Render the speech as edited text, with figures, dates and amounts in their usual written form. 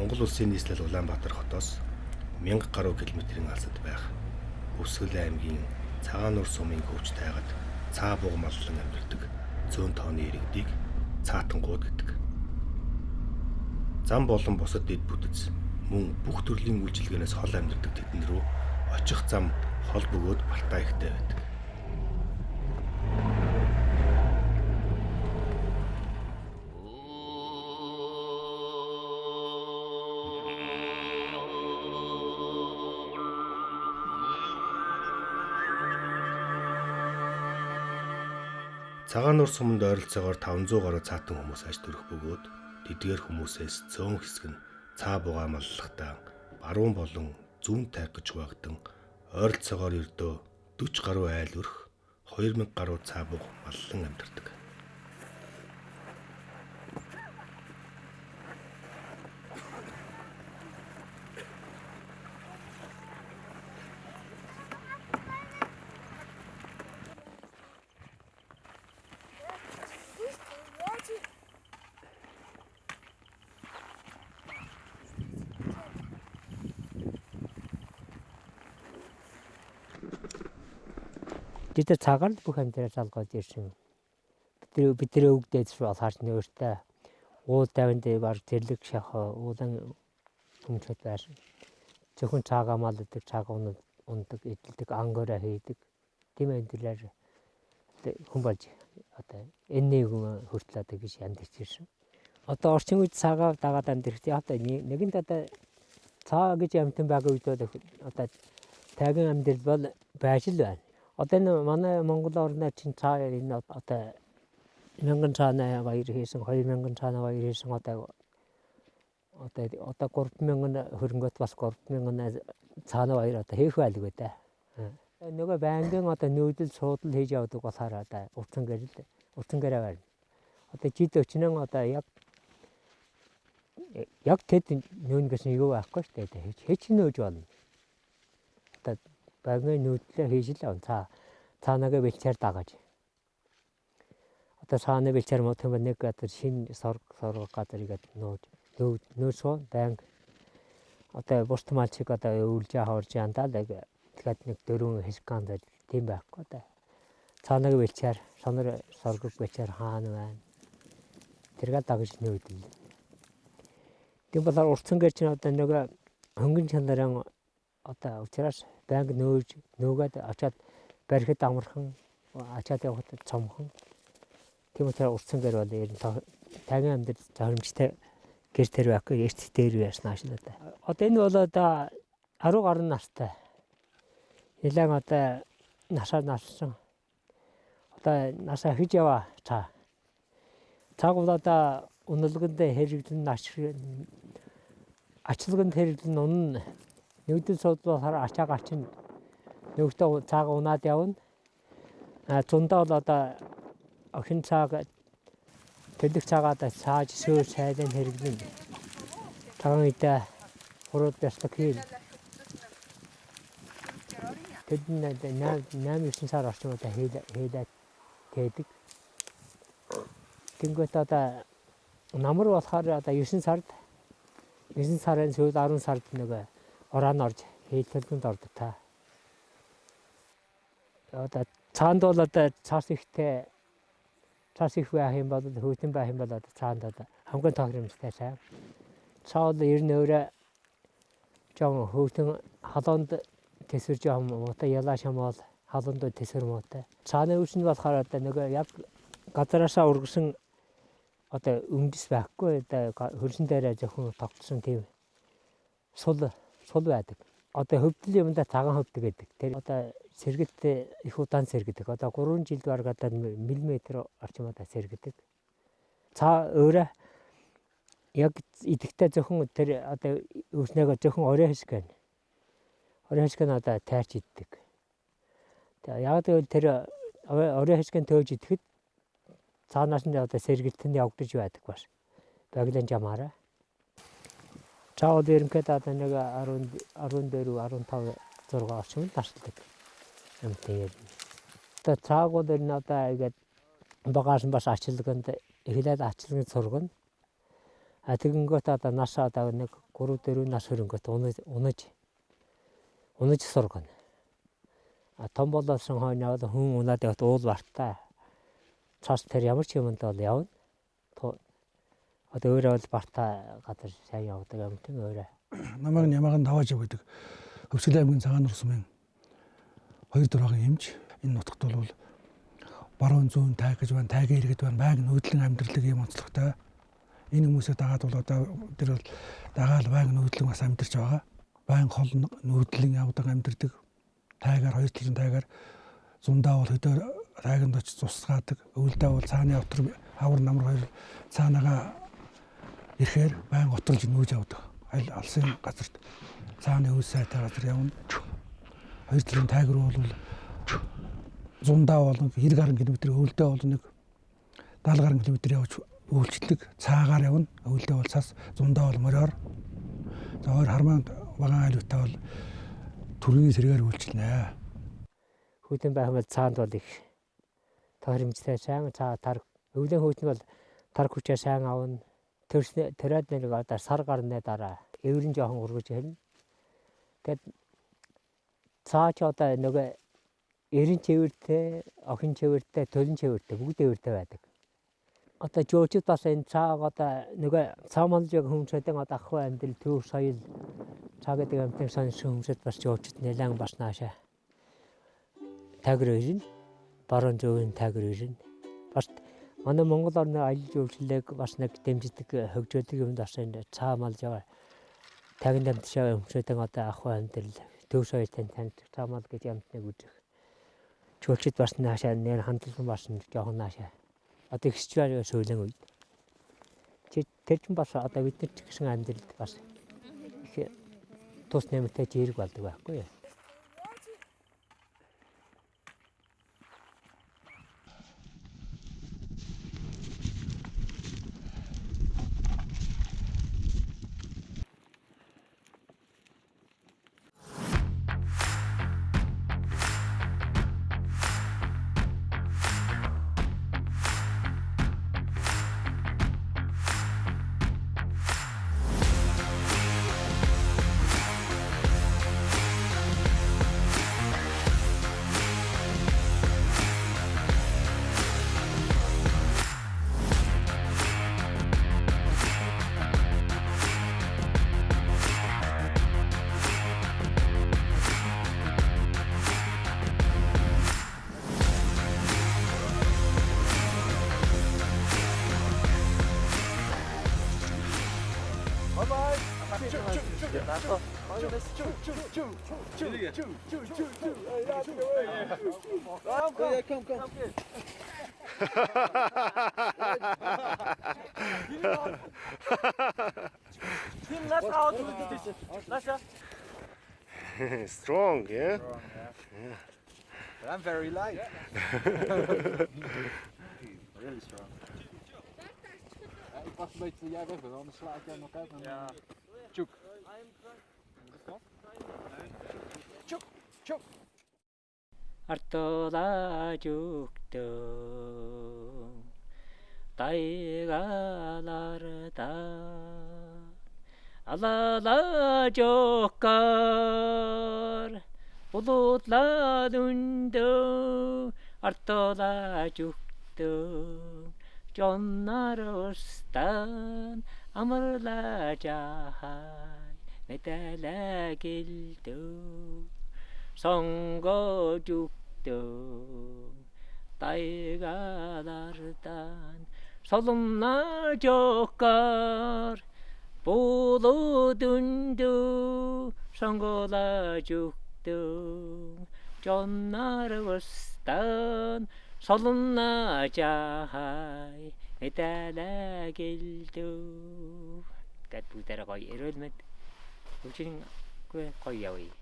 Монгол улсын нийслэл Улаанбаатар хотоос 1000 гаруй километрийн алсад байх Өвсгөл аймгийн Цагааннуур сумын хөвч тайгад цаа буг маллан амьдардаг зөөн тооны иргэдийг цаатангууд гэдэг. Зам болон бусад дэд бүтэц мөн бүх төрлийн үйлчилгээнээс хол амьдардаг тэдэн рүү очих зам хол бөгөөд бартаа ихтэй байдаг. Цагааннуур суманд ойролцоогоор 500 гаруй цаатан хүмүүс аж төрөх бөгөөд тэдгээр хүмүүсээс цөөн хэсэг нь цаа бугаа маллахдаа баруун болон зүүн тайг гэж хуваагдсан ойролцоогоор ердөө 40 гаруй айл өрх 2000 гаруй цаа буг маллан амьдардаг. Бид цагаан бүх амьдрал залгоод ирсэн. Бидний өвгдөөс болохоор нөөстэй уул давнд баг тэрлэг шахаа уулан хүмчэд байсан. Зөвхөн цаагаа малдаг, цаагаа ундаг, эдэлдэг, ангороо хийдэг. Тийм амьдралаар хүн болж одоо энэ хүртэл одоо гэж амьдарч ирсэн. Одоо орчин үед цаагаа дагаад амьдрах тийм одоо нэгэнд одоо цаа гэж амьтан байгаа үед одоо тайган амьдрал бол байж л байна. Одоо энэ манай Монгол орноо чинь цаа энэ одоо 1000 цаана баяр хийсэн, 2000 цаана баяр хийсэн одоо 3000 хөрөнгөт бас 3000 цаана баяр одоо хийх байлгүй дээ. Нөгөө байнгын одоо нүүдэл суудлал хийж явдаг болохоор одоо уртсан гэрэл байна. Одоо жид өчнөн одоо яг тэд нүүнгээс нь юу байхгүй шүү дээ. Хэч нөөж болно. Одоо байнгын нүүдлээ хийж л он цаанаага бэлчээр дагаж. Одоо цааны бэлчээр мод юм нэг одоо шин сорг газар игээд нөөсөө банк одоо бусд мал чиг одоо өвлж хаорж янтаа л тэгээд нэг 4 хэсгэн дээр тийм байхгүй да. Цаанаага бэлчээр сонор сорг бэлчээр хаана байна. Тэргээ дагаж нөөдөл. Тийм болохоор уртсан гэр чинь одоо нөгөө хөнгөн чанарын одоо учраас банк нөөгээд очоод барихад амархан ачаад явахад цомхон. Тийм учраас уртсан гэр бол ер нь тайган амьдрал жахамжтай гэр тэр байхгүй эрт дээр яснаа шил одоо. Одоо энэ бол одоо 10 гаруй настай. Нилээн одоо насаар нассан. Одоо насаа хийж яваа цаа. Цааг бол одоо уналганд хэрэглэн ачлаганд хэрэглэн унна. Нүүдэл суудлаар ачаага чинь нөгтөө цаага унаад явна. Зундаа бол одоо охин цаага тэрлэг цаагаад цааж суур сайлан хэрэглэн. Цагаан үедээ хурууд бяцлах хий. Тэдний 8-9 сар орчим удаа хийлээ тэгээд. Тэнгуут одоо намар болохоор одоо 9 сарын сүүл 10 сард нөгөө орон орж хийлэлтэнд ордог та. Одоо цаанд бол одоо цаас их байх юм бол хөөтөн байх юм бол одоо цаанд одоо хамгийн тохиромжтой сайн. Цаа бол ер нь өөрөө жоо хөөтөн халуунд тэсвэрж юм уу та ялаа шамал халуунд тэсвэр муутай. Цааны өвчин болохоор одоо нөгөө яг газараасаа ургасан одоо өмдөс байхгүй одоо хөрсөн дээрээ зөвхөн тогтсон тийм сул байдаг. Одоо хөвдөл юмдаа цагаан хөвдөг гэдэг. Тэр одоо сэргэлт их удаан сэргэдэг. Одоо 3 жилд бараг одоо миллиметр орчим удаа сэргэдэг. Цаа өөрөө яг идэхтэй зөвхөн тэр одоо өвснээгөө зөвхөн орой хэсэг байна. Орой хэсэг нь одоо тайрч иддэг. Тэгээ яг тэр орой хэсгийн төөж идэхэд цаанаас нь одоо сэргэлтэнд явагдаж байдаг бас. Баглан жамаараа. Цаа дээрмхэд одоо нэг 14 15 6 орчим тасдаг. Амтэр. Одоо цаагууд энэ одоо ингээд багаас нь бас ачлаганд эхлээд ачлагын сургана. тэгэнгүүт одоо нас одоо нэг 3-4 нас хөрөнгөт унаж сургана. Том болоосон хойно хүн унаад яваад уул бартаа. Цаас тэр ямар ч юмд бол явна. Одоо өөрөө бол бартаа газар сайн явдаг юм тийм өөрөө. Намайг нь ямаахан тавааж явдаг. Хөвсгөл аймгийн цагаан нурсмын 2 дөрөгийн эмч. Энэ нутагт бол баруун зүүн тай гэж байна, тайгийн иргэд байна, байг нүүдлэн амьдралыг юм онцлогтой. Энэ хүмүүсээ дагаад бол одоо тэр бол дагаал байг нүүдлэн бас амьдарч байгаа. Байг хол нүүдлэн явдаг амьдардаг. Тайгаар 2 талын тайгаар зундаа бол хөдөө тайганд очиж цусгаадаг. Өвөлдөө бол цааны отор хавар намар хоёр цаанаага ирэхээр байг оторж нүүж явдаг. Алсын газарт цааны өв сайтай газар явна. 2 талын тайгар бол зундаа бол 90 гаруй км, өвөлдөө бол нэг 70 гаруй км явж үйлчлэг цаагаар явна. Өвөлдөө бол цас, зундаа бол мориор. За хоёр хармаанд багаан айлуутай бол төрөний сэргээр үйлчлэнэ. Хүүтэн байх бол цаанд бол их тохиромжтой сайн тар өвлийн хүүтэн бол тар хүчээ сайн авна. Тэрээд нэг одоо сар гарны дараа эврэн жоохон ургаж хэлнэ. Тэгэд цаач одоо нөгөө эрен чивэртэй, охин чивэртэй, төлн чивэртэй бүгд эвэртэй байдаг. Одоо жөөчд бас энэ цааг одоо нөгөө цаамалжиг хүмүүсийн одоо ах амьдрал төв соёл цаа гэдэг амтны сонирхсан хүмүүсд бас жөөчд нэлээд бас наашаа тагэр ирнэ. Баруун зүүн тагэр ирнэ. Бас манай Монгол орны аялал жуулчлалыг бас нэг дэмждэг хөгжөөдөг юм бас энэ цаамалжиг тагын дамтшаа хүмүүсийн одоо ах амьдрал төв соёлтой танд цаамал гэж амтныг үзэх. Жуулчд бас наашаа нэр хандлан бас жоохон наашаа. Одоо ихсчвэр сөйлэн үед. Тэр чинь бас одоо бид нар ч гэсэн амьдралд бас их тус нэмэлттэй зэрэг болдог байхгүй юу? Strong, yeah? But I'm very light. Really strong. Ik wacht een beetje tot jij weg bent, anders sla ik jou nog uit. Ja. Tjoek. Tjoek. Tjoek. Артола жүктөө дайгаларда алала жоккар булуутлаад өндөө артола жүктөө жоннар устан амарла жахай мэдэлэ гэлдөө сонго жүктөө дайгалардан соломна жоккар булууд өндөө сонгола жүктөө жоннар устан соломна жахай мэдэлэ гэлдөө гэд бүгдээрээ гоё эрүүлмэд хөгжин гоё явъя.